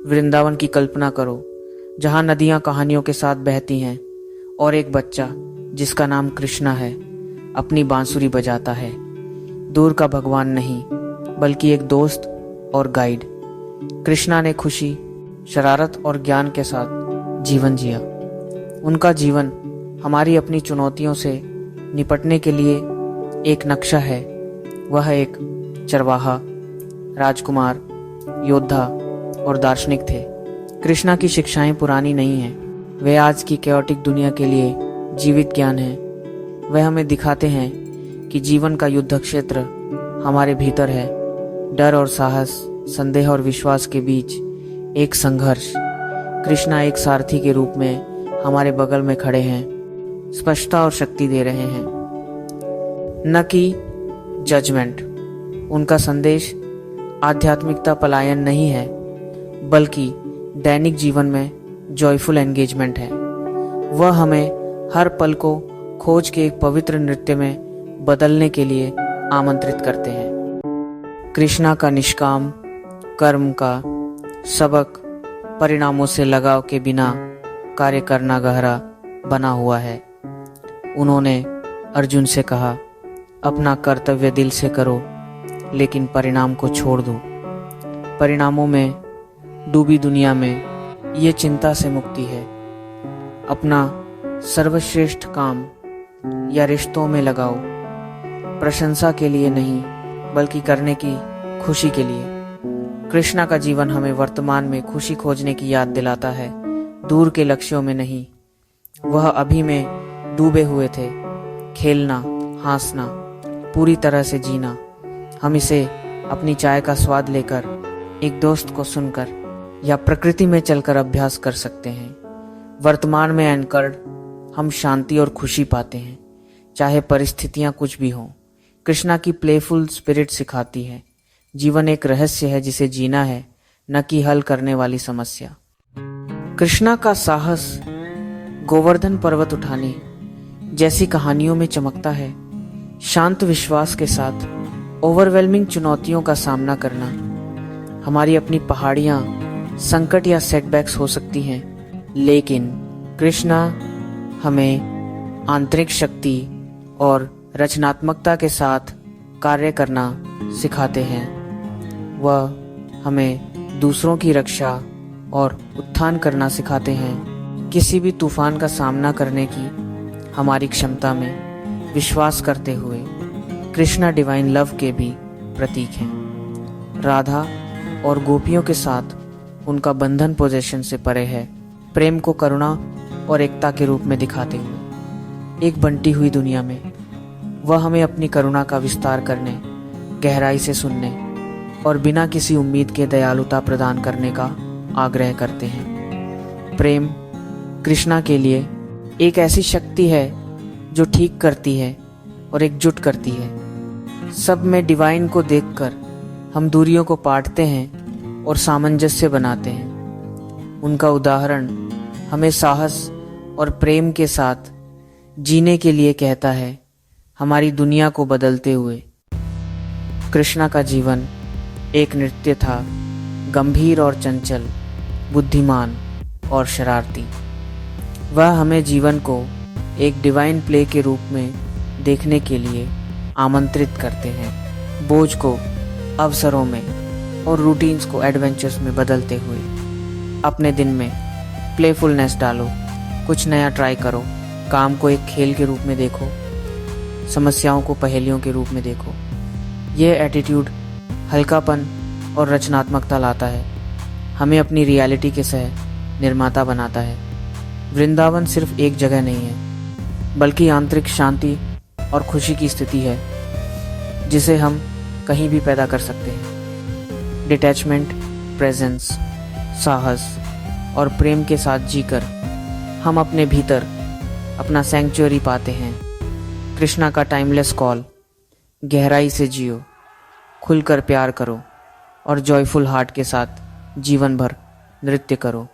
वृंदावन की कल्पना करो, जहाँ नदियाँ कहानियों के साथ बहती हैं और एक बच्चा जिसका नाम कृष्णा है अपनी बांसुरी बजाता है। दूर का भगवान नहीं, बल्कि एक दोस्त और गाइड। कृष्णा ने खुशी, शरारत और ज्ञान के साथ जीवन जिया। उनका जीवन हमारी अपनी चुनौतियों से निपटने के लिए एक नक्शा है। वह एक चरवाहा, राजकुमार, योद्धा और दार्शनिक थे। कृष्णा की शिक्षाएं पुरानी नहीं हैं, वे आज की कैओटिक दुनिया के लिए जीवित ज्ञान हैं। वह हमें दिखाते हैं कि जीवन का युद्ध क्षेत्र हमारे भीतर है। डर और साहस, संदेह और विश्वास के बीच एक संघर्ष। कृष्णा एक सारथी के रूप में हमारे बगल में खड़े हैं, स्पष्टता और शक्ति दे रहे हैं, न कि जजमेंट। उनका संदेश आध्यात्मिकता पलायन नहीं है, बल्कि दैनिक जीवन में जॉयफुल एंगेजमेंट है। वह हमें हर पल को खोज के एक पवित्र नृत्य में बदलने के लिए आमंत्रित करते हैं। कृष्णा का निष्काम कर्म का सबक परिणामों से लगाव के बिना कार्य करना गहरा बना हुआ है। उन्होंने अर्जुन से कहा, अपना कर्तव्य दिल से करो, लेकिन परिणाम को छोड़ दो। परिणामों में डूबी दुनिया में ये चिंता से मुक्ति है। अपना सर्वश्रेष्ठ काम या रिश्तों में लगाओ, प्रशंसा के लिए नहीं, बल्कि करने की खुशी के लिए। कृष्णा का जीवन हमें वर्तमान में खुशी खोजने की याद दिलाता है, दूर के लक्ष्यों में नहीं। वह अभी में डूबे हुए थे, खेलना, हंसना, पूरी तरह से जीना। हम इसे अपनी चाय का स्वाद लेकर, एक दोस्त को सुनकर या प्रकृति में चलकर अभ्यास कर सकते हैं। वर्तमान में एंकर्ड हम शांति और खुशी पाते हैं, चाहे परिस्थितियां कुछ भी हों। कृष्णा की प्लेफुल स्पिरिट सिखाती है, जीवन एक रहस्य है जिसे जीना है, न कि हल करने वाली समस्या। कृष्णा का साहस गोवर्धन पर्वत उठाने जैसी कहानियों में चमकता है। शांत विश्वास के साथ ओवरवेलमिंग चुनौतियों का सामना करना। हमारी अपनी पहाड़ियां संकट या सेटबैक्स हो सकती हैं, लेकिन कृष्णा हमें आंतरिक शक्ति और रचनात्मकता के साथ कार्य करना सिखाते हैं। वह हमें दूसरों की रक्षा और उत्थान करना सिखाते हैं। किसी भी तूफान का सामना करने की हमारी क्षमता में विश्वास करते हुए कृष्णा डिवाइन लव के भी प्रतीक हैं। राधा और गोपियों के साथ उनका बंधन पोजेशन से परे है, प्रेम को करुणा और एकता के रूप में दिखाते हुए। एक बंटी हुई दुनिया में वह हमें अपनी करुणा का विस्तार करने, गहराई से सुनने और बिना किसी उम्मीद के दयालुता प्रदान करने का आग्रह करते हैं। प्रेम कृष्णा के लिए एक ऐसी शक्ति है जो ठीक करती है और एकजुट करती है। सब में डिवाइन को देखकर हम दूरियों को पाटते हैं और सामंजस्य बनाते हैं। उनका उदाहरण हमें साहस और प्रेम के साथ जीने के लिए कहता है, हमारी दुनिया को बदलते हुए। कृष्णा का जीवन एक नृत्य था, गंभीर और चंचल, बुद्धिमान और शरारती। वह हमें जीवन को एक डिवाइन प्ले के रूप में देखने के लिए आमंत्रित करते हैं, बोझ को अवसरों में और रूटीन्स को एडवेंचर्स में बदलते हुए। अपने दिन में प्लेफुलनेस डालो, कुछ नया ट्राई करो, काम को एक खेल के रूप में देखो, समस्याओं को पहेलियों के रूप में देखो। यह एटीट्यूड हल्कापन और रचनात्मकता लाता है, हमें अपनी रियलिटी के सह निर्माता बनाता है। वृंदावन सिर्फ एक जगह नहीं है, बल्कि आंतरिक शांति और खुशी की स्थिति है, जिसे हम कहीं भी पैदा कर सकते हैं। डिटैचमेंट, प्रेजेंस, साहस और प्रेम के साथ जीकर हम अपने भीतर अपना सैंक्चुअरी पाते हैं। कृष्णा का टाइमलेस कॉल, गहराई से जियो, खुलकर प्यार करो और जॉयफुल हार्ट के साथ जीवन भर नृत्य करो।